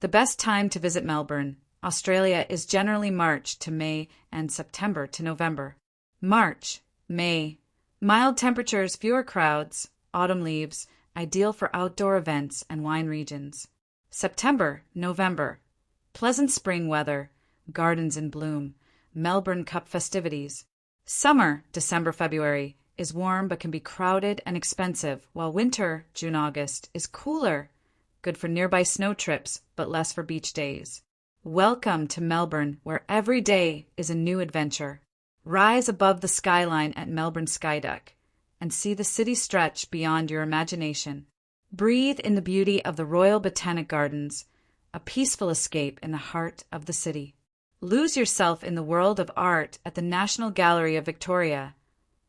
The best time to visit Melbourne, Australia is generally March to May and September to November. March, May. Mild temperatures, fewer crowds, autumn leaves, ideal for outdoor events and wine regions. September, November. Pleasant spring weather, gardens in bloom, Melbourne Cup festivities. Summer, December, February, is warm but can be crowded and expensive, while winter, June, August, is cooler, good for nearby snow trips but less for beach days. Welcome to Melbourne, where every day is a new adventure. Rise above the skyline at Melbourne Skydeck and see the city stretch beyond your imagination. Breathe in the beauty of the Royal Botanic Gardens, a peaceful escape in the heart of the city. Lose yourself in the world of art at the National Gallery of Victoria,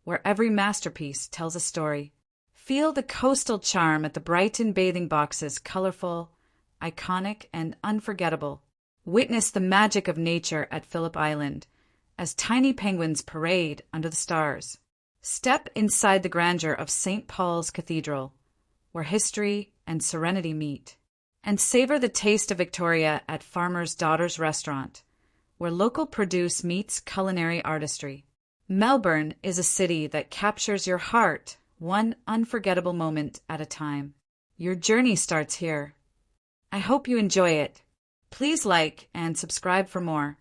where every masterpiece tells a story. Feel the coastal charm at the Brighton bathing boxes, colorful, iconic, and unforgettable. Witness the magic of nature at Phillip Island, as tiny penguins parade under the stars. Step inside the grandeur of St. Paul's Cathedral, where history and serenity meet. And savor the taste of Victoria at Farmer's Daughter's Restaurant, where local produce meets culinary artistry. Melbourne is a city that captures your heart, one unforgettable moment at a time. Your journey starts here. I hope you enjoy it. Please like and subscribe for more.